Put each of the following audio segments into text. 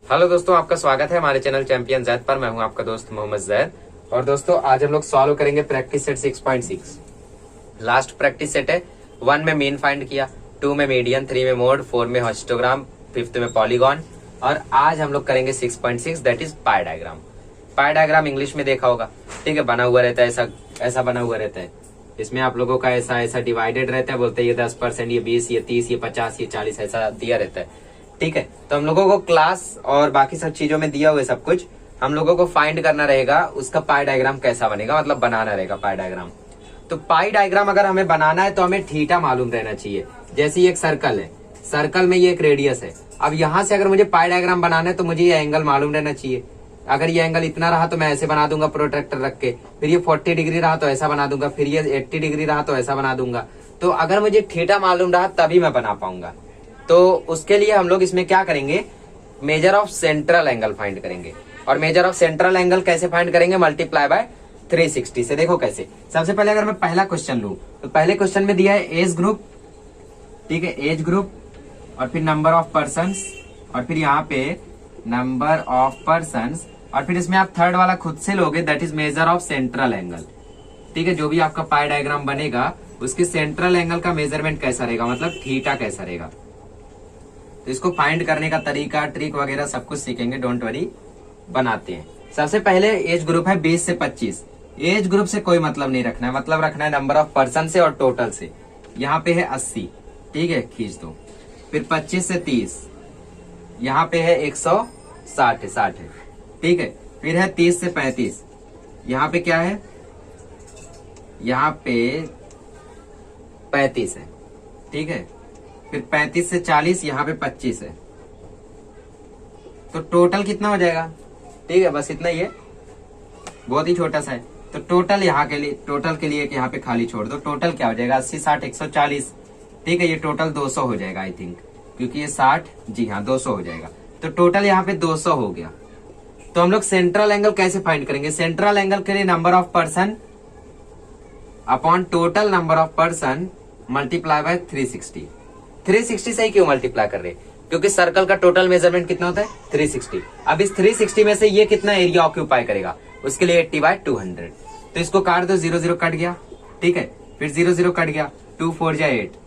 Hello दोस्तों, आपका स्वागत है हमारे चैनल चैंपियन जैद पर। मैं हूं आपका दोस्त मोहम्मद जैद। और दोस्तों आज हम लोग सॉल्व करेंगे practice set 6.6। Last practice set है। 1 में मीन फाइंड किया, 2 में मीडियन, 3 में मोड, 4 में हिस्टोग्राम, 5th में पॉलीगॉन। और आज हम लोग करेंगे 6.6 that is pi diagram. Pi diagram English में देखा होगा, ठीक है। बना हुआ रहता है, ऐसा बना हुआ रहता है। इसमें आप लोगों का ऐसा डिवाइडेड रहता है। बोलते हैं ये 10%, ये 20, ये 30, ये 50, ये 40 ऐसा दिया रहता है, ठीक है। तो हम लोगों को क्लास और बाकी सब चीजों में दिया हुआ है सब कुछ। हम लोगों को फाइंड करना रहेगा उसका पाई डायग्राम कैसा बनेगा, मतलब बनाना रहेगा पाई डायग्राम। तो पाई डायग्राम अगर हमें बनाना है तो हमें थीटा मालूम रहना चाहिए। जैसे ये एक सर्कल है, सर्कल में ये एक रेडियस है। अब यहां से अगर मुझे पाई डायग्राम बनाना है तो मुझे ये एंगल मालूम रहना चाहिए। अगर ये एंगल इतना रहा तो मैं ऐसे बना दूंगा प्रोट्रैक्टर रख के। फिर ये 40 डिग्री रहा तो ऐसा बना दूंगा। फिर ये 80 डिग्री रहा तो ऐसा बना दूंगा। तो अगर मुझे थीटा मालूम रहा तभी मैं बना पाऊंगा। तो उसके लिए हम लोग इसमें क्या करेंगे, measure of central angle find करेंगे। और मेजर ऑफ सेंट्रल एंगल कैसे फाइंड करेंगे, मल्टीप्लाई बाय 360 से। देखो कैसे। सबसे पहले अगर मैं पहला क्वेश्चन लूं तो पहले क्वेश्चन में दिया है एज ग्रुप, ठीक है, एज ग्रुप, और फिर नंबर ऑफ पर्सन्स, और फिर यहाँ पे नंबर ऑफ पर्सन्स, और फिर इसमें आप थर्ड वाला खुद से लोगे that is measure of central angle, ठीक है। जो भी आपका पाई डायग्राम बनेगा उसके सेंट्रल एंगल का मेजरमेंट कैसा रहेगा, मतलब थीटा कैसा रहेगा। तो इसको फाइंड करने का तरीका, ट्रिक वगैरह सब कुछ सीखेंगे, डोंट वरी, बनाते हैं। सबसे पहले एज ग्रुप है 20 से 25। एज ग्रुप से कोई मतलब नहीं रखना है, मतलब रखना है नंबर ऑफ पर्सन से और टोटल से। यहाँ पे है 80, ठीक है, खींच दो। फिर 25 से 30, यहाँ पे है 160 है, 60 है, ठीक है। फिर है 30 से 35, यहाँ पे क्या है, यहाँ पे 35 है, ठीक है। फिर 35 से 40, यहाँ पे 25 है। तो टोटल कितना हो जाएगा, ठीक है, बस इतना ही है, बहुत ही छोटा सा है। तो टोटल यहाँ के लिए, टोटल के लिए यहाँ पे खाली छोड़ दो। टोटल क्या हो जाएगा, 80, 60, 140, ठीक है। ये टोटल 200 हो जाएगा आई थिंक, क्योंकि ये 60, जी हाँ 200 हो जाएगा। तो टोटल यहाँ पे 200 हो गया। तो हम लोग सेंट्रल एंगल कैसे फाइंड करेंगे, सेंट्रल एंगल के लिए number of person upon total number of person multiply by 360। 360 से ही क्यों मल्टीप्लाई कर रहे हैं, क्योंकि सर्कल का टोटल मेजरमेंट कितना होता है 360। अब इस 360 में से ये कितना एरिया ऑक्यूपाई करेगा, उसके लिए 80/200। तो इसको काट दो, 0 0 कट गया, ठीक है। फिर 0 0 कट गया, 2 4 जा 8,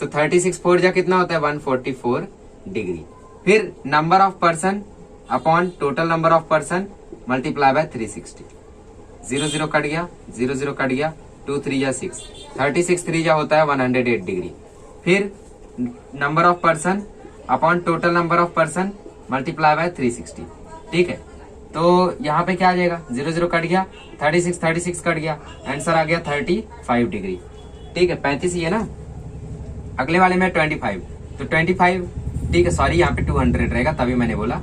तो 36 4 जा कितना होता है 144 डिग्री। फिर number of person upon total number of person multiply by 360। 0 0 cut गया, 0 0 कट गया, 2 3 जा 6, 36 3 जा होता है 108 डिग्री। फिर number of person upon total number of person multiply by 360, ठीक है। तो यहाँ पे क्या आ जाएगा, 0 0 कट गया, 36 कट गया, आंसर आ गया 35 डिग्री, ठीक है। 35 ही है ना, अगले वाले में 25, तो 25, ठीक है। सॉरी, यहाँ पे 200 रहेगा, तभी मैंने बोला।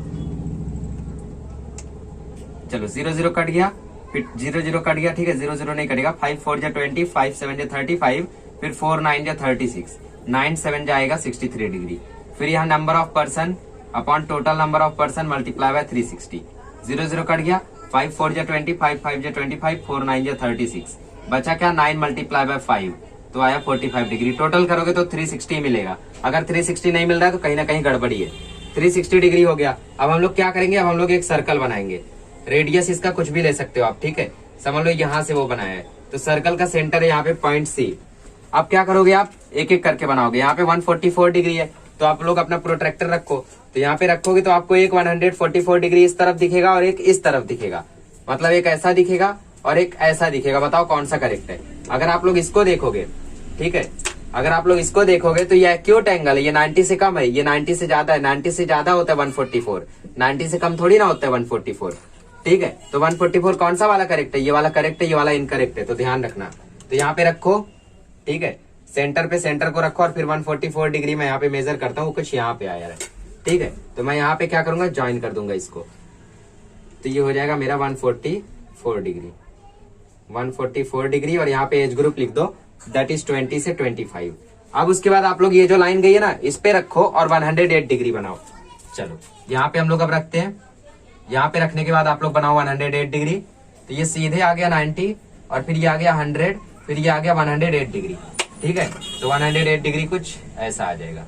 चलो 0 0 कट गया, फिर 0 0 कट गया, ठीक है। 0 0 नहीं कटेगा, 5 4 जा 20, 5 7 जा 35, फिर 4 9 जा 36, 9 7 जाएगा 63 डिग्री। फिर यहाँ number of person upon total number of person multiply by 360। 0 0 cut गया, 5 4 जा 20, 5 5 जा 25, 4 9 जा 36, बचा क्या 9 मल्टीप्लाई बाय 5, तो आया 45 डिग्री। टोटल करोगे तो 360 मिलेगा। अगर 360 नहीं मिल रहा है तो कहीं ना कहीं गड़बड़ी है। 360 डिग्री हो गया। अब हम लोग क्या करेंगे, अब हम लोग एक सर्कल बनाएंगे। रेडियस इसका कुछ भी ले सकते हो आप, ठीक है। समझ लो यहाँ से वो बनाया है, तो सर्कल का सेंटर है यहाँ पे पॉइंट सी। अब क्या करोगे, आप एक एक करके बनाओगे। यहाँ पे 144 डिग्री है, तो आप लोग अपना प्रोट्रैक्टर रखो। तो यहाँ पे रखोगे तो आपको एक 144 डिग्री इस तरफ दिखेगा और एक इस तरफ दिखेगा, मतलब एक ऐसा दिखेगा और एक ऐसा दिखेगा। बताओ कौन सा करेक्ट है। अगर आप लोग इसको देखोगे, ठीक है, अगर आप लोग इसको देखोगे तो ये एक्यूट एंगल है, ये 90 से कम है, ये 90 से ज्यादा है। 90 से ज्यादा होता है 144, 90 से कम थोड़ी ना होता है 144, ठीक है। तो 144 कौन सा वाला करेक्ट है, ये वाला करेक्ट है, ये वाला इनकरेक्ट है, तो ध्यान रखना। तो यहाँ पे रखो, ठीक है, सेंटर पे सेंटर को रखो, और फिर 144 डिग्री मैं यहाँ पे मेजर करता हूँ, कुछ यहाँ पे आया है, ठीक है। तो मैं यहाँ पे क्या करूंगा, ज्वाइन कर दूंगा इसको, तो ये हो जाएगा मेरा 144 डिग्री, 144 डिग्री। और यहाँ पे एज ग्रुप लिख दो, दैट इज 20 से 25। अब उसके बाद आप लोग ये जो लाइन गई है ना, इस पे रखो और 108 डिग्री बनाओ। चलो यहाँ पे हम लोग अब रखते हैं। यहाँ पे रखने के बाद आप लोग बनाओ 108 डिग्री, तो ये सीधे आ गया 90, और फिर ये आ गया 100, फिर ये आ गया 108 डिग्री, ठीक है। तो 108 डिग्री कुछ ऐसा आ जाएगा।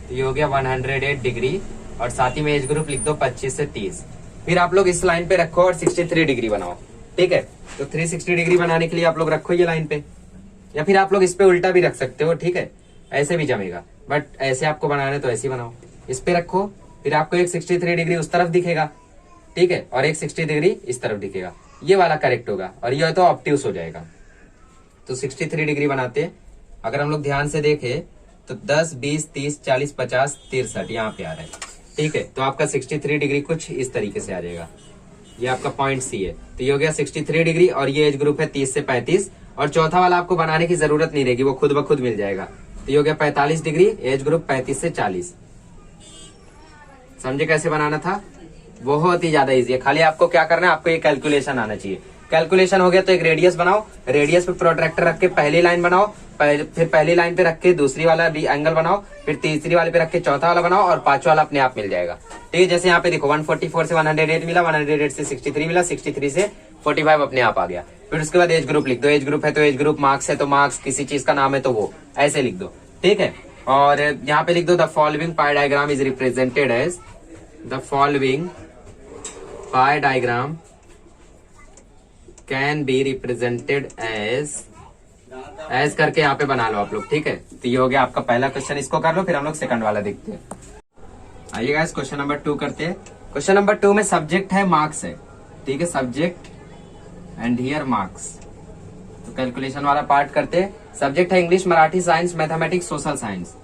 तो ये हो गया 108 डिग्री और साथ ही में एज ग्रुप लिख दो 25 से 30। फिर आप लोग इस लाइन पे रखो और 63 डिग्री बनाओ। ठीक है, तो 360 डिग्री बनाने के लिए आप लोग रखो ये लाइन पे, या फिर आप लोग इस पे उल्टा भी रख सकते हो। ठीक है, ऐसे भी जमेगा, बट ऐसे आपको बनाना है तो ऐसे ही बनाओ। इस पे रखो, फिर आपको एक 63 डिग्री उस तरफ दिखेगा। ठीक है, और एक 60 डिग्री इस तरफ दिखेगा, ये वाला करेक्ट होगा और ये तो ऑब्ट्यूस हो जाएगा। तो 63 डिग्री बनाते हैं। अगर हम लोग ध्यान से देखें तो 10, 20, 30, 40, 50, 63 यहाँ पे आ रहा है। ठीक है, तो आपका 63 डिग्री कुछ इस तरीके से आ जाएगा। ये आपका पॉइंट सी है, तो ये हो गया 63 डिग्री और ये एज ग्रुप है 30 से 35। और चौथा वाला आपको बनाने की जरूरत नहीं रहेगी, वो खुद ब खुद मिल जाएगा। तो ये हो गया 45 डिग्री, एज ग्रुप 35 से 40। समझे कैसे बनाना था? बहुत ही ज्यादा इजी है। खाली आपको क्या करना है, आपको ये कैलकुलेशन आना चाहिए। कैलकुलेशन हो गया तो एक रेडियस बनाओ, रेडियस पे प्रोट्रैक्टर रख के पहली लाइन बनाओ, फिर पहली लाइन पे रख के दूसरी वाला एंगल बनाओ, फिर तीसरी वाले पे रख के चौथा वाला बनाओ और पांचवा वाला अपने आप मिल जाएगा। ठीक है, जैसे यहाँ पे देखो 144 से 108 मिला, 108 से 63 मिला, 63 से 45 अपने आप आ गया। फिर उसके बाद एज ग्रुप लिख दो, एज ग्रुप है तो एज ग्रुप, मार्क्स है तो मार्क्स, किसी चीज का नाम है तो वो ऐसे लिख दो। ठीक है, और यहाँ पे लिख दो the following pie diagram is represented as, the following pie diagram can be represented as करके यहाँ पे बना लो आप लोग। ठीक है, तो ये हो गया आपका पहला क्वेश्चन, इसको कर लो, फिर हम लोग सेकंड वाला देखते हैं। आइए गाइस क्वेश्चन नंबर 2 करते हैं। क्वेश्चन नंबर 2 में सब्जेक्ट है मार्क्स है। ठीक है, सब्जेक्ट एंड हियर मार्क्स। तो कैलकुलेशन वाला पार्ट करते हैं। सब्जेक्ट है English, Marathi, science, mathematics, social science.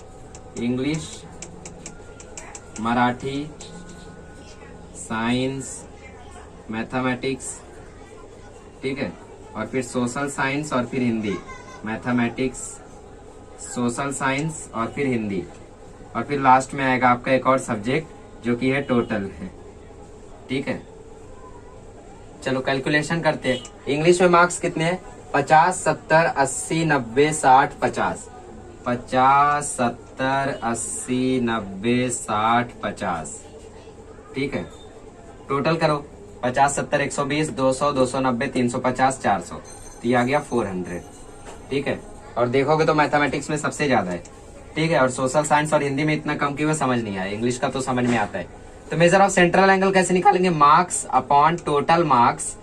English, Marathi, science, mathematics, ठीक है, और फिर सोशल साइंस और फिर हिंदी। मैथमेटिक्स, सोशल साइंस और फिर हिंदी, और फिर लास्ट में आएगा आपका एक और सब्जेक्ट जो कि है टोटल है। ठीक है, चलो कैलकुलेशन करते हैं। इंग्लिश में मार्क्स कितने हैं? 50, 70, 80, 90, 60, 50। 50, 70, 80, 90, 60, 50। ठीक है, टोटल करो। 50, 70, 120, 200, 290, 350, 400, तो ये आ गया 400। ठीक है, और देखोगे तो मैथमेटिक्स में सबसे ज्यादा है। ठीक है, और सोशल साइंस और हिंदी में इतना कम कि वो समझ नहीं आया, इंग्लिश का तो समझ में आता है। तो मेजर ऑफ सेंट्रल एंगल कैसे निकालेंगे? Marks upon total marks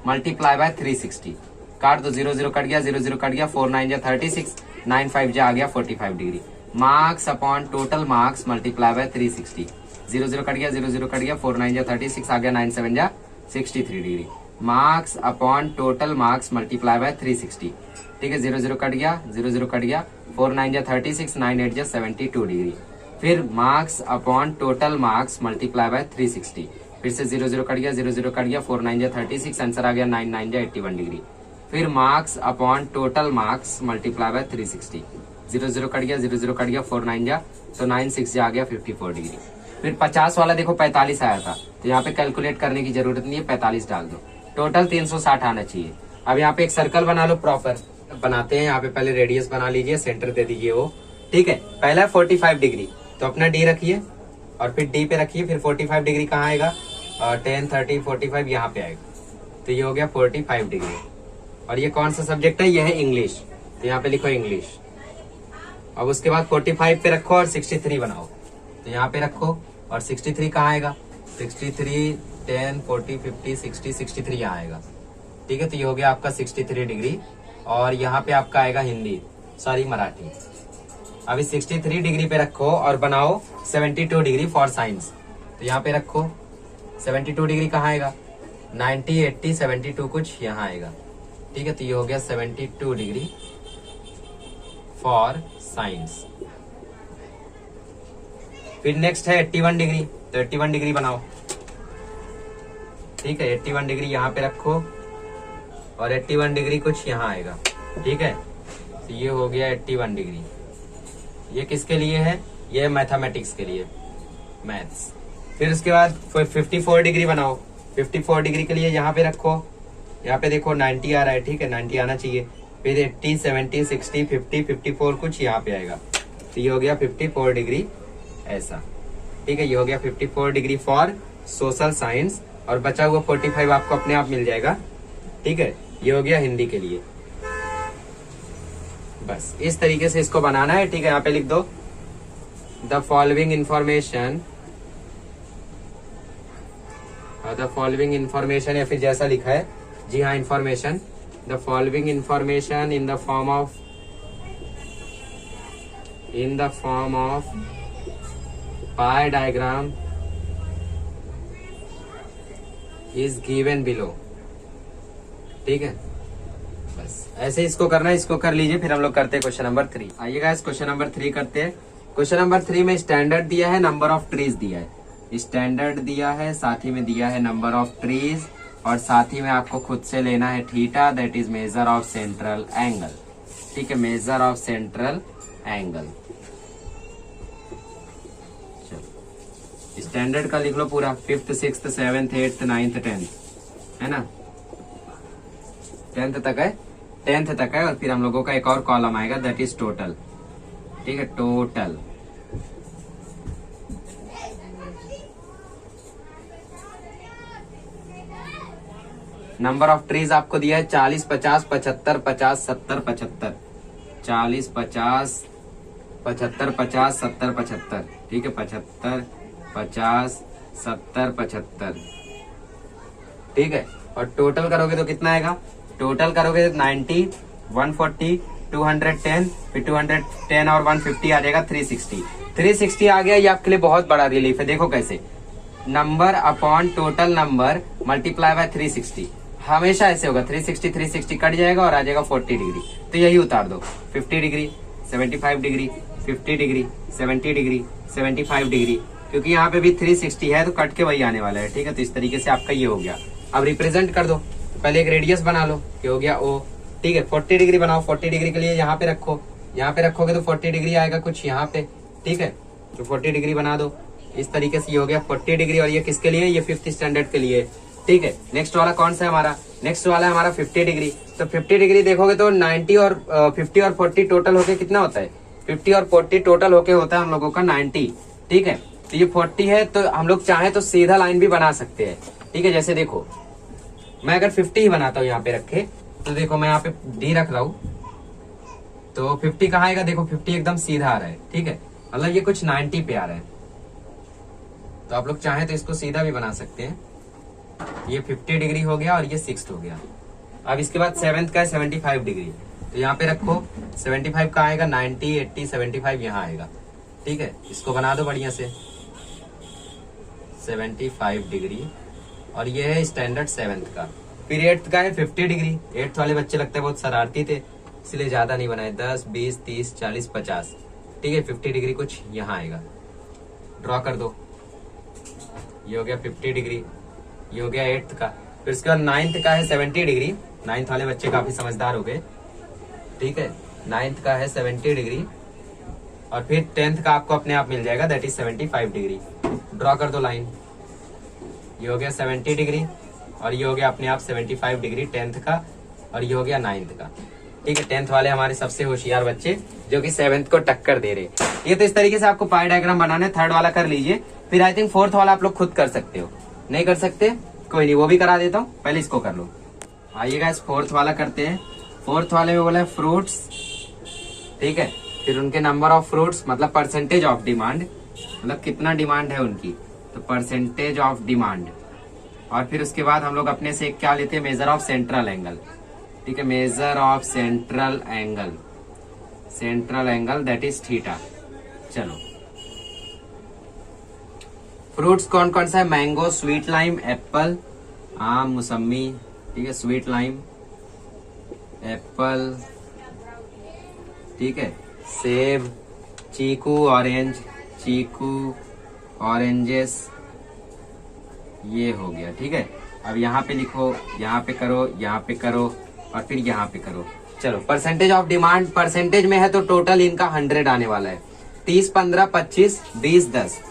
multiply by 360। काट दो, 0 0 कट गया, 0 0 कट गया, 4 9 जा 36, 9 5 जा आ गया 45 degree. Marks upon total marks multiply by 360। 0 0 cut गया, 0 0 कट गया, 4 9 जा 36 आ गया, 9 7 जा 63 degree. Marks upon total marks multiply by 360। ठीक है, 0 0 कट गया, 0 0 कट गया, 4 9 जा 36, 9 8 जा 72 डिग्री। फिर marks upon total marks multiply by 360। फिर से 0 0 कट गया, 0 0 कट गया, 4 9 जा 36, आंसर आ गया 9 9 जा 81 डिग्री। फिर marks upon total marks multiply by 360। 0 0 cut गया, 0 0 कट गया, 4 9 जा, तो 9 6 जा आ गया 54 डिग्री। फिर 50 वाला देखो 45 आया था, तो यहाँ पे कैलकुलेट करने की जरूरत नहीं है, 45 डाल दो। टोटल 360 आना चाहिए। अब यहाँ पे एक सर्कल बना लो प्रॉपर। बनाते हैं, यहाँ पे पहले रेडियस बना लीजिए, सेंटर दे दीजिए वो। ठीक है, पहला 45 डिग्री, तो अपना डी रखिए और फिर डी पे रखिए। फिर 45 डिग्री कहाँ आएगा? 10, 30, 45 यहाँ पे आएगा। तो ये हो गया 45 डिग्री। और ये कौन सा सब्जेक्ट है? ये है इंग्लिश, तो यहाँ पे लिखो इंग्लिश। अब उसके बाद 45 पे रखो और 63 बनाओ, तो यहाँ पे रखो। और 63 कहाँ आएगा? 63, 10, 40, 50, 60, 63 यहाँ आएगा। ठीक है, तो ये हो गया आपका 63 डिग्री। और यहाँ पे आपका आएगा हिंदी, सॉरी मराठी। अभी 63 डिग्री पे रखो और बनाओ 72 डिग्री फॉर साइंस। तो यहाँ पे रखो 72 डिग्री कहाँ आएगा? 90, 80, 72 कुछ यहाँ आएगा। ठीक है, तो ये हो गया 72 डिग्री फॉर साइंस। फिर नेक्स्ट है 81 डिग्री, तो 81 डिग्री बनाओ। ठीक है, 81 डिग्री यहाँ पे रखो और 81 डिग्री कुछ यहाँ आएगा। ठीक है, तो ये हो गया 81 डिग्री। ये किसके लिए है? ये मैथमेटिक्स के लिए, मैथ्स। फिर उसके बाद 54 डिग्री बनाओ। 54 डिग्री के लिए यहाँ पे रखो, यहाँ पे देखो 90 आ रहा है। ठीक है, 90 आना चाहिए। फिर 80, 70, 60, 50, 54 कुछ यहाँ पे आएगा। तो ये हो गया 54 डिग्री ऐसा। ठीक है, ये हो गया 54 डिग्री फॉर सोशल साइंस। और बचा हुआ 45 आपको अपने आप मिल जाएगा। ठीक है, ये हो गया हिंदी के लिए। बस इस तरीके से इसको बनाना है। ठीक है, यहाँ पे लिख दो the following information the following information, या फिर जैसा लिखा है, जी हाँ information, the following information in the form of pi diagram is given below. ठीक है, बस ऐसे इसको करना है, इसको कर लीजिए। फिर हम लोग करते हैं क्वेश्चन नंबर 3। आइएगा इस क्वेश्चन नंबर 3 करते हैं। क्वेश्चन नंबर 3 में स्टैंडर्ड दिया है, नंबर ऑफ ट्रीज दिया है। स्टैंडर्ड दिया है, साथ ही में दिया है नंबर ऑफ ट्रीज, और साथ ही में आपको खुद से लेना है theta, that is measure of central angle. ठीक है, measure of central angle. Standard का लिख लो पूरा, 5th 6th 7th 8th 9th 10th, है ना, 10th तक है, 10th तक है। और फिर हम लोगों का एक और कॉलम आएगा, दैट इज टोटल। ठीक है, टोटल। नंबर ऑफ ट्रीज आपको दिया है 40 50 75 50 70 75, 40 50 75 50 70 75। ठीक है, 75 50 70 75। ठीक है, और टोटल करोगे तो कितना आएगा? टोटल करोगे 90 140 210, फिर 210 और 150 आ जाएगा 360। 360 आ गया, ये आपके लिए बहुत बड़ा रिलीफ है। देखो कैसे, number upon total number multiply by 360, हमेशा ऐसे होगा। 360 कट जाएगा और आ जाएगा 40 डिग्री, तो यही उतार दो। 50 degree 75 degree 50 degree 70 degree 75 degree, क्योंकि यहाँ पे भी 360 है तो कट के वही आने वाला है। ठीक है, तो इस तरीके से आपका ये हो गया। अब रिप्रेजेंट कर दो, पहले एक रेडियस बना लो, ये हो गया O। ठीक है, 40 डिग्री बनाओ। 40 डिग्री के लिए यहाँ पे रखो, यहाँ पे रखोगे तो 40 डिग्री आएगा कुछ यहाँ पे। ठीक है, तो 40 डिग्री बना दो इस तरीके से, ये हो गया 40 डिग्री। और ये किसके लिए? ये 5th स्टैंडर्ड के लिए। ठीक है, नेक्स्ट वाला कौन सा है हमारा? नेक्स्ट वाला है हमारा 50 डिग्री। तो 50 डिग्री देखोगे तो 90 और 50 और 40 टोटल होके कितना होता है? 50 और 40 टोटल होके होता है हम लोगों का 90। ठीक है, तो ये 40 है, तो हम लोग चाहे तो सीधा लाइन भी बना सकते हैं। ठीक है, जैसे देखो मैं अगर 50 ही बनाता हूँ यहाँ पे रखे, तो देखो मैं यहाँ पे D रख रहा हूँ, तो 50 कहाँ आएगा? देखो 50 एकदम सीधा आ रहा है। ठीक है, मतलब ये कुछ 90 पे आ रहा है, तो आप लोग चाहे तो इसको सीधा भी बना सकते हैं। ये 50 डिग्री हो गया और ये 6th हो गया। अब इसके बाद 7th का है 75 डिग्री, तो यहाँ पे रखो 75 का आएगा 90 80 75 यहाँ आएगा। ठीक है, इसको बना दो बढ़िया से 75 डिग्री, और ये है स्टैंडर्ड 7th का। फिर 8th का है 50 डिग्री। 8th वाले बच्चे लगता है बहुत शरारती थे, इसलिए ज्यादा नहीं बनाए, 10 20 30 40 50। ठीक है, 50 डिग्री कुछ यहाँ आएगा, ड्रॉ कर दो। ये हो गया 50 डिग्री, ये हो गया 8th का। फिर उसके बाद 9th का है 70 डिग्री। 9th वाले बच्चे काफी समझदार हो गए। ठीक है, 9th का है 70 डिग्री, और फिर 10th का आपको अपने आप मिल जाएगा, दैट इज 75 डिग्री। ड्रॉ कर दो लाइन, ये हो गया 70 डिग्री, और ये हो गया अपने आप 75 डिग्री 10th का, और ये हो गया 9th का। ठीक है, 10th वाले हमारे सबसे होशियार बच्चे जो कि 7th को टक्कर दे रहे। ये तो इस तरीके से आपको पाई डायग्राम बनाना है। 3rd वाला कर लीजिए, फिर आई थिंक 4th वाला आप लोग खुद कर सकते हो। नहीं कर सकते कोई नहीं, वो भी करा देता हूँ, पहले इसको कर लो। आइएगा इस 4th वाला करते हैं। 4th वाले में बोला है फ्रूट्स। ठीक है, फिर उनके नंबर ऑफ फ्रूट्स मतलब परसेंटेज ऑफ डिमांड, मतलब कितना डिमांड है उनकी, तो परसेंटेज ऑफ डिमांड। और फिर उसके बाद हम लोग अपने से क्या लेते हैं? Measure of central angle. ठीक है, measure of central angle, central angle that is theta. चलो, फ्रूट्स कौन कौन सा है? मैंगो, स्वीट लाइम, एप्पल, आम, मौसमी। ठीक है, स्वीट लाइम, एप्पल, ठीक है, सेब, चीकू, ऑरेंज, चीकू, ऑरेंजेस, ये हो गया। ठीक है, अब यहाँ पे लिखो, यहाँ पे करो, यहाँ पे करो, और फिर यहाँ पे करो। चलो, परसेंटेज ऑफ डिमांड, परसेंटेज में है तो टोटल इनका 100 आने वाला है। 30 15 25 20 10,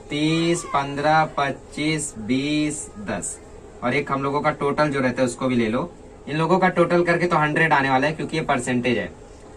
30 15 25 20 10, और एक हम लोगों का टोटल जो रहता है उसको भी ले लो। इन लोगों का टोटल करके तो 100 आने वाला है, क्योंकि ये परसेंटेज है।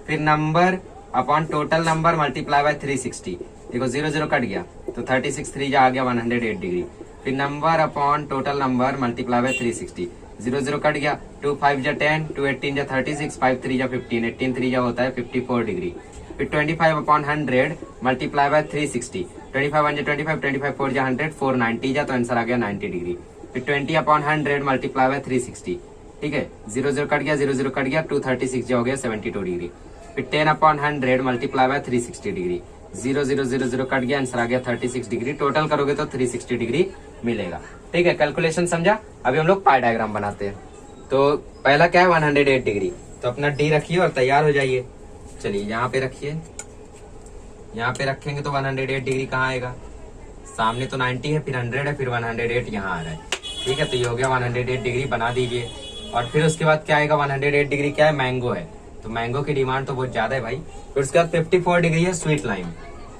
फिर number upon total number multiply by 360। देखो 0 0 कट गया, तो 36 3 जा आ गया 108 डिग्री। फिर number upon total number multiply by 360। 0 0 cut गया, 2 5 जा 10, 2 18 जा 36, 5 3 जा 15, 18 3 जा होता है 54 डिग्री। फिर 25 अपॉन 100 मल्टीप्लाई बाय 360। 25 1 जा 25, 25 4 जा 100, 490 जा, तो आंसर आ गया 90 डिग्री। फिर 20/100 मल्टीप्लाई बाय 360, ठीक है, 0 0 कट गया, 0 0 कट गया, 236 जो हो गया 72 डिग्री। फिर 10/100 मल्टीप्लाई बाय 360 डिग्री, 0 0 0 0 कट गया, आंसर आ गया 36 डिग्री। टोटल करोगे तो 360 डिग्री मिलेगा, ठीक है। कैलकुलेशन समझा। अभी हम लोग पाई डायग्राम बनाते हैं। तो पहला क्या है 108 डिग्री, तो अपना डी रखिए और तैयार हो जाइए। चलिए यहाँ पे रखिए, यहाँ पे रखेंगे तो 108 डिग्री कहाँ आएगा, सामने तो 90 है, फिर 100 है, फिर 108 यहाँ आ रहा है, ठीक है। तो ये हो गया 108 डिग्री, बना दीजिए। और फिर उसके बाद क्या आएगा, 108 डिग्री क्या है, मैंगो है, तो मैंगो की डिमांड तो बहुत ज्यादा है भाई। फिर उसके बाद 54 डिग्री है स्वीट लाइम,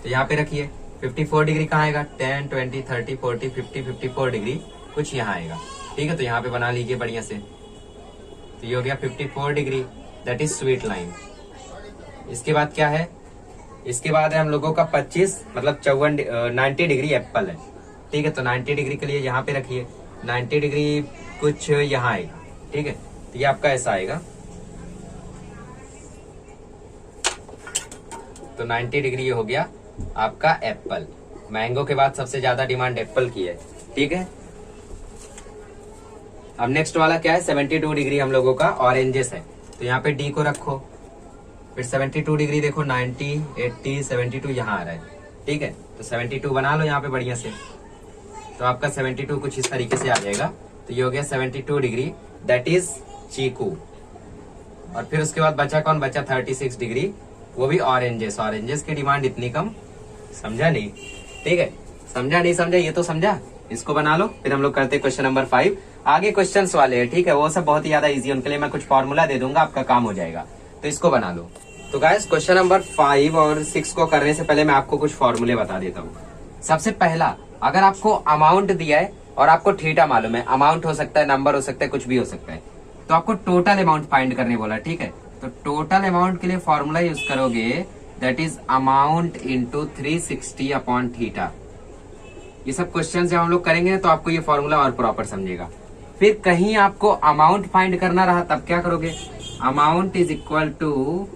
तो यहाँ पे रखिए 54 डिग्री कहाँ आएगा, 10 20 30 40 50 54 डिग्री कुछ यहाँ आएगा, ठीक है। तो यहाँ पे बना लीजिए बढ़िया से। तो ये हो गया 54 degree, that is sweet lime. इसके बाद क्या है, इसके बाद है हम लोगों का 25 मतलब 90 डिग्री एप्पल है, ठीक है। तो 90 डिग्री के लिए यहाँ पे रखिए 90 डिग्री कुछ यहाँ आएगा, ठीक है। तो ये आपका ऐसा आएगा। तो 90 डिग्री ये हो गया आपका एप्पल। मैंगो के बाद सबसे ज्यादा डिमांड एप्पल की है, ठीक है। अब नेक्स्ट वाला क्या है, 72 डिग्री हम लोगों का ऑरेंजेस है, तो यहाँ पे डी को रखो। फिर 72 डिग्री देखो 90 80 72 यहाँ आ रहा है, ठीक है। तो 72 बना लो यहाँ पे बढ़िया से। तो आपका 72 कुछ इस तरीके से आ जाएगा। तो ये हो गया 72 डिग्री, दैट इज चीकू। और फिर उसके बाद बचा कौन, बचा 36 डिग्री, वो भी ऑरेंजेस। ऑरेंजेस की डिमांड इतनी कम, समझा नहीं, ठीक है। समझा नहीं समझा, ये तो समझा। इसको बना लो। फिर हम लोग करते हैं क्वेश्चन नंबर 5। आगे क्वेश्चंस वाले हैं, ठीक है, वो सब बहुत ही ज्यादा इजी, उनके लिए मैं कुछ फॉर्मूला दे दूंगा, आपका काम हो जाएगा। तो इसको बना लो। तो गाइस क्वेश्चन नंबर 5 और 6 को करने से पहले मैं आपको कुछ फॉर्मूले बता देता हूँ। सबसे पहला, अगर आपको अमाउंट दिया है और आपको थीटा मालूम है, अमाउंट हो सकता है, नंबर हो सकता है, कुछ भी हो सकता है, तो आपको टोटल अमाउंट फाइंड करने बोला, ठीक है। तो टोटल अमाउंट के लिए फॉर्मूला यूज करोगे, that is amount into 360 upon theta. ये सब क्वेश्चन जब हम लोग करेंगे तो आपको ये फॉर्मूला और प्रॉपर समझेगा। फिर कहीं आपको अमाउंट फाइंड करना रहा तब क्या करोगे, amount is equal to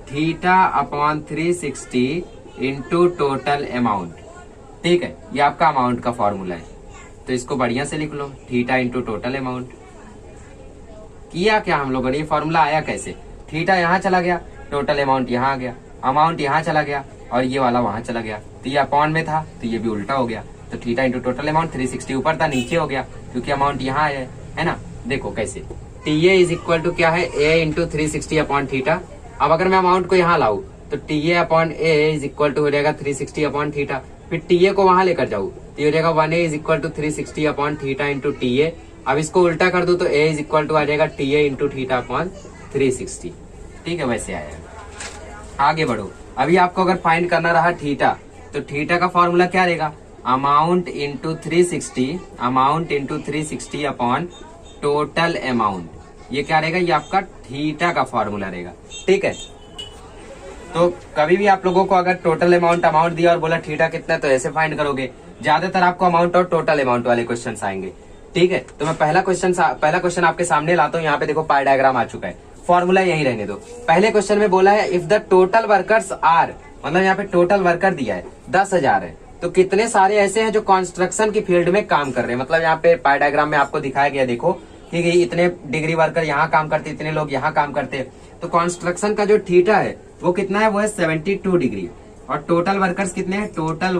theta upon 360 into total amount, ठीक है। ये आपका अमाउंट का फॉर्मूला है। तो इसको बढ़िया से लिख लो, थीटा इंटू टोटल अमाउंट। किया क्या हम लोगों ने, ये फॉर्मूला आया कैसे, थीटा यहाँ चला गया, टोटल अमाउंट यहाँ आ गया, अमाउंट यहाँ चला गया और ये वाला वहां चला गया। तो ये अपॉन में था तो ये भी उल्टा हो गया। तो थीटा इंटू टोटल अमाउंट, 360 ऊपर था नीचे हो गया क्योंकि अमाउंट यहाँ है ना। देखो कैसे, T A is equal to क्या है, ए इंटू 360 अपॉन थीटा। अब अगर मैं अमाउंट को यहाँ लाऊं तो T A upon A is equal to हो जाएगा 360 अपॉन थीटा। फिर टी ए को वहां लेकर जाऊँ तो ये हो जाएगा 1a is equal to 360 upon theta into T A. अब इसको उल्टा कर दूं तो a इज इक्वल टू आ जाएगा T A into theta upon 360, ठीक है, वैसे आएगा। आगे बढ़ो। अभी आपको अगर फाइंड करना रहा थीटा, तो थीटा का फॉर्मूला क्या रहेगा, amount into 360, amount into 360 upon total amount. ये क्या रहेगा, ये आपका थीटा का फॉर्मूला रहेगा, ठीक है। तो कभी भी आप लोगों को अगर टोटल अमाउंट दिया और बोला थीटा कितना, तो ऐसे फाइंड करोगे। ज्यादातर आपको अमाउंट और टोटल अमाउंट वाले क्वेश्चन आएंगे, ठीक है। तो मैं पहला क्वेश्चन आपके सामने लाता हूँ। यहाँ पे देखो पाई डायग्राम आ चुका है, फॉर्मूला यही रहने दो। पहले क्वेश्चन में बोला है if the total workers are, मतलब यहाँ पे टोटल वर्कर दिया है 10,000 है, तो कितने सारे ऐसे हैं जो कंस्ट्रक्शन की फील्ड में काम कर रहे हैं। मतलब यहाँ पे पाई डायग्राम में आपको दिखाया गया, देखो कि इतने डिग्री वर्कर यहाँ काम करते, इतने लोग यहाँ काम करते हैं। तो कंस्ट्रक्शन का जो थीटा है वो कितना है, वो है 72 डिग्री। और टोटल वर्कर्स कितने हैं, टोटल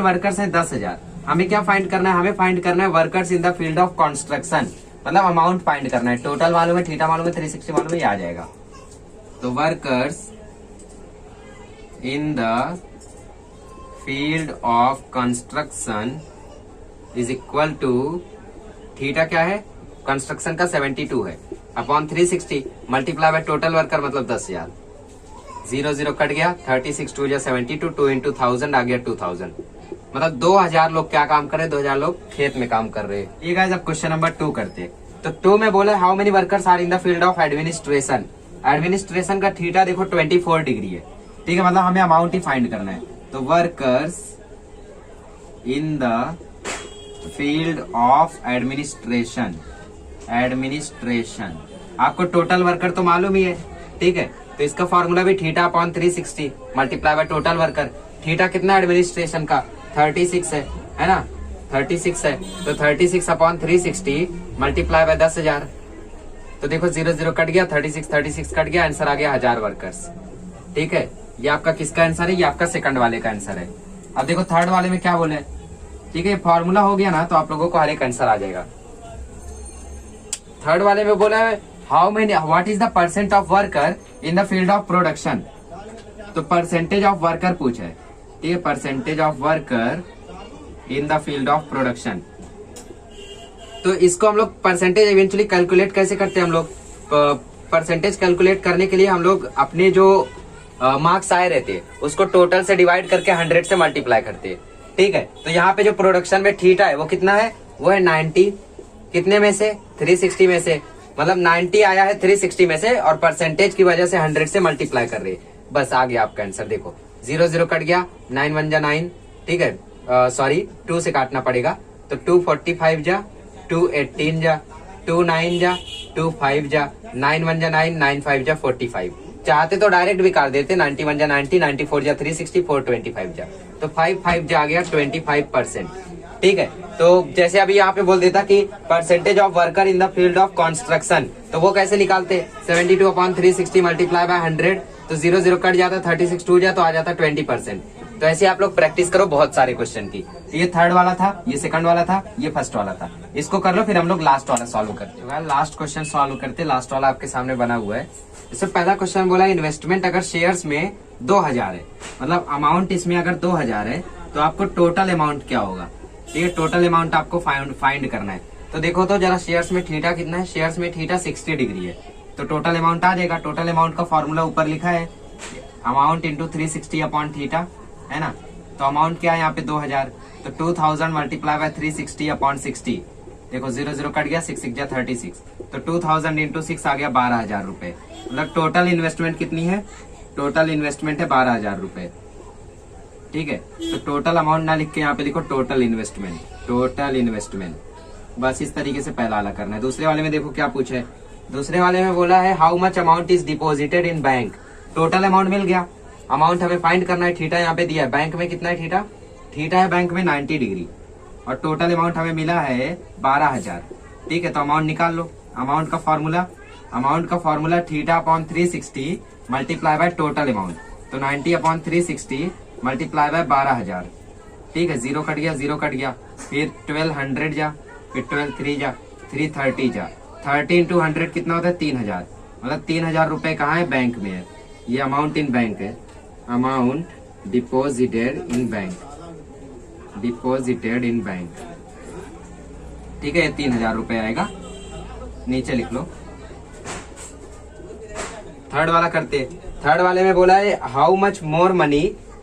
वर्कर्स है 10,000। हमें क्या फाइंड करना है, हमें फाइंड करना है workers in the field of construction, मतलब अमाउंट फाइंड करना है। टोटल मालूम है, थीटा मालूम है, 360 मालूम है, ये आ जाएगा। तो workers in the field of construction is equal to, theta क्या है, कंस्ट्रक्शन का 72 है, upon 360 multiply by total worker मतलब 10,000। 0 0 कट गया, 36 2 72, 2 इंटू 1000 आ गया 2000। मतलब 2000 लोग क्या काम कर रहे हैं, 2000 लोग खेत में काम कर रहे हैं। ये गाइस अब क्वेश्चन नंबर 2 करते हैं। तो 2 में बोला how many workers are in the field of administration. Administration का थीटा देखो 24 डिग्री है, ठीक है, मतलब हमें अमाउंट ही फाइंड करना है। तो workers in the field of administration, आपको टोटल वर्कर तो मालूम ही है, ठीक है। तो इसका फॉर्मूला भी theta upon 360 multiply by total worker. Theta कितना एडमिनिस्ट्रेशन का 36 है ना, 36 है, तो 36 अपॉन 360 मल्टीप्लाई बाय 10,000। तो देखो 0 0 कट गया, 36 कट गया, आंसर आ गया 1000 वर्कर्स। ठीक है, ये आपका किसका आंसर है? ये आपका सेकंड वाले का आंसर है। अब देखो थर्ड वाले में क्या बोले, ठीक है, फॉर्मूला हो गया ना, तो आप लोगों को हर एक आंसर आ जाएगा। थर्ड वाले में बोला है how many what is the percent of worker in the field of production. तो परसेंटेज ऑफ वर्कर पूछा है, ठीक है, percentage of worker in the field of production. तो इसको हम लोग परसेंटेज इवेंचुअली कैलकुलेट कैसे करते हैं? हम लोग परसेंटेज कैलकुलेट करने के लिए हम लोग अपने जो मार्क्स आए रहते हैं उसको टोटल से डिवाइड करके 100 से मल्टीप्लाई करते हैं। ठीक है, तो यहाँ पे जो प्रोडक्शन में थीटा है वो कितना है? वो है 90, कितने में से? 360 में से, मतलब 90 आया है 360 में से, और परसेंटेज की वजह से 100 से मल्टीप्लाई कर रहे हैं। बस आ गया आपका आंसर। देखो 0 0 कट गया, 9 1 जा 9, ठीक है, सॉरी 2 से काटना पड़ेगा, तो 2 45 जा, 2 18 जा, 2 9 जा, 2 5 जा, 9 1 जा 9, 9 5 जा 45। चाहते तो डायरेक्ट भी काट देते, 91 जा 90, 94 जा 360, 425 जा, तो 5 5 जा आ गया 25%। ठीक है, तो जैसे अभी यहाँ पे बोल देता कि percentage of worker in the field of construction, तो वो कैसे निकालते? 72 अपॉन 360 मल्टीप्लाई बाय 100, तो 0 0 कट जाता, 36 2 जा, तो आ जाता 20%। तो ऐसे आप लोग प्रैक्टिस करो बहुत सारे क्वेश्चन की। ये थर्ड वाला था, ये सेकंड वाला था, ये फर्स्ट वाला था, इसको कर लो, फिर हम लोग लास्ट वाला सॉल्व करते हैं। लास्ट क्वेश्चन सॉल्व करते, लास्ट वाला आपके सामने बना हुआ है। इससे पहला क्वेश्चन बोला इन्वेस्टमेंट अगर शेयर्स में 2000 है, मतलब अमाउंट इसमें अगर 2000 है, तो आपको टोटल अमाउंट क्या होगा? ठीक है, टोटल अमाउंट आपको फाइंड करना है। तो देखो तो जरा शेयर्स में थीटा कितना है? शेयर्स में थीटा 60 डिग्री है, तो टोटल अमाउंट आ जाएगा। टोटल अमाउंट का फॉर्मूला ऊपर लिखा है, अमाउंट इंटू 360 अपॉन थीटा, है ना। तो अमाउंट क्या है यहाँ पे? 2000, तो 2000 मल्टीप्लाई बाय 360 अपॉन 60। देखो 0 0 कट गया, 6 6 जा 36, तो 2000 इंटू 6 आ गया 12,000 रुपए। मतलब टोटल इन्वेस्टमेंट कितनी है? टोटल इन्वेस्टमेंट है 12,000 रुपए। ठीक है, तो टोटल अमाउंट ना लिख के यहाँ पे देखो टोटल इन्वेस्टमेंट, टोटल इन्वेस्टमेंट। बस इस तरीके से पहला वाला करना है। दूसरे वाले में देखो क्या पूछा है, दूसरे वाले में बोला है how much amount is deposited in bank. Total amount मिल गया, अमाउंट हमें फाइंड करना है। थीटा यहाँ पे दिया है, बैंक में कितना है थीटा? थीटा है बैंक में 90 डिग्री, और टोटल अमाउंट हमें मिला है 12,000। ठीक है, तो अमाउंट निकाल लो। अमाउंट का formula theta upon 360 multiply by total amount, तो 90 अपॉन 360 मल्टीप्लाई बाय 12,000। ठीक है, 0 कट गया, 0 कट गया, फिर 1200 जा, फिर 12 3 जा, 330 जा, 30 इंटू 100 कितना होता है? 3000। मतलब 3000 रुपए कहाँ है? बैंक में है। ये अमाउंट इन बैंक है, amount deposited in bank, deposited in bank. ठीक है, ये 3000 रुपए आएगा, नीचे लिख लो। थर्ड वाला करते, थर्ड वाले में बोला है how much more money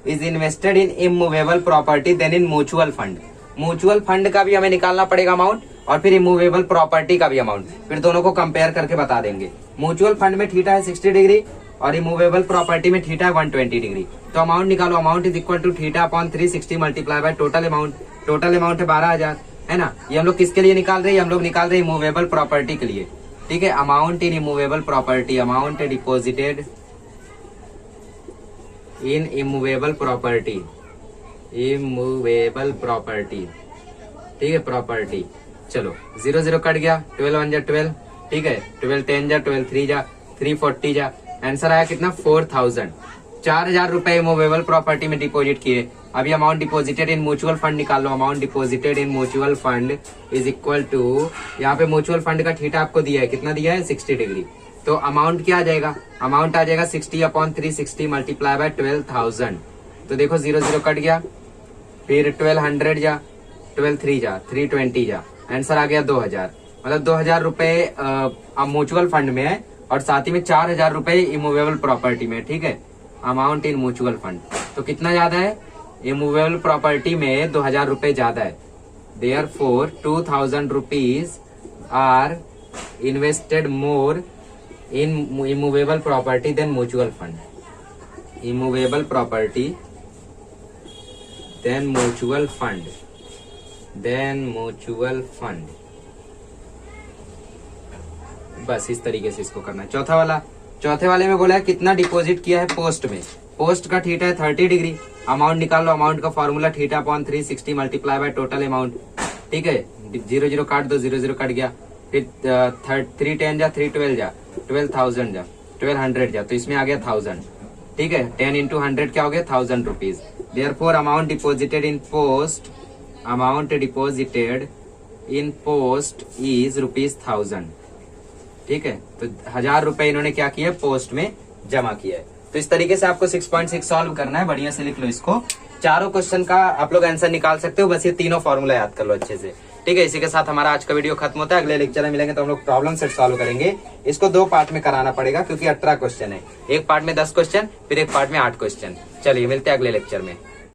is invested in immovable property than in mutual fund. Mutual fund का भी हमें निकालना पड़ेगा अमाउंट, और फिर इमूवेबल प्रॉपर्टी का भी अमाउंट, फिर दोनों को कंपेयर करके बता देंगे। म्यूचुअल फंड में थीटा है 60 डिग्री, और इमूवेबल प्रॉपर्टी में थीटा है 120 डिग्री। तो अमाउंट निकालो, amount is equal to theta upon 360 multiply by total amount. Total amount है 12,000, है ना। ये हम लोग किसके लिए निकाल रहे हैं? हम लोग निकाल रहे हैं इमूवेबल प्रॉपर्टी के लिए। ठीक है, amount in immovable property, amount deposited in immovable property, immovable property. ठीक है, प्रॉपर्टी। चलो 0 0 कट गया, 12 1 जा 12, ठीक है, 12 10 जा, 12 3 जा, 340 जा, आंसर आया कितना? 4000। 4000 रुपए इमूवेबल प्रॉपर्टी में डिपॉजिट किए। अभी amount deposited in mutual fund निकाल लो। Amount deposited in mutual fund is equal to, यहाँ पे म्यूचुअल फंड का थीटा आपको दिया है, कितना दिया है? 60 डिग्री। तो अमाउंट क्या आ जाएगा? अमाउंट आ जाएगा 60 अपॉन 360 मल्टीप्लाई बाय 12,000। तो देखो 0 0 कट गया, फिर 1200 जा, 12 3 जा, 320 जा, आंसर आ गया 2000। मतलब 2000 रुपए म्यूचुअल फंड में है, और साथ ही में 4000 रुपए इमूवेबल प्रॉपर्टी में। ठीक है, अमाउंट इन म्यूचुअल फंड। तो कितना ज्यादा है? इमूवेबल प्रॉपर्टी में 2000 रुपए ज्यादा है। Therefore 2000 rupees are invested more in immovable property than mutual fund. Immovable property than mutual fund, than mutual fund. बस इस तरीके से इसको करना है। चौथा वाला, चौथे वाले में बोला है कितना डिपॉजिट किया है पोस्ट में। पोस्ट का थीटा है 30 डिग्री, अमाउंट निकाल लो। अमाउंट का formula theta upon 360 multiply by total amount, ठीक है, 0 0 काट दो, 0 0 कट गया। फिर 3 10 जा, 3 12 जा, 12,000 जा, 1200 जा, तो इसमें आ गया 1000। ठीक है, 10 इंटू 100 क्या हो गया 1000 rupees. Therefore amount deposited in post, amount deposited in post is ₹1000। ठीक है, तो 1000 रुपए इन्होंने क्या किया, पोस्ट में जमा किया है। तो इस तरीके से आपको 6.6 सॉल्व करना है। बढ़िया से लिख लो इसको। चारों क्वेश्चन का आप लोग आंसर निकाल सकते हो, बस ये तीनों फॉर्मूला याद कर लो अच्छे से। ठीक है, इसी के साथ हमारा आज का वीडियो खत्म होता है। अगले लेक्चर में मिलेंगे तो हम लोग प्रॉब्लम सेट सॉल्व करेंगे। इसको 2 पार्ट में कराना पड़ेगा क्योंकि 18 क्वेश्चन है। एक पार्ट में 10 क्वेश्चन, फिर एक पार्ट में 8 क्वेश्चन। चलिए मिलते हैं अगले लेक्चर में।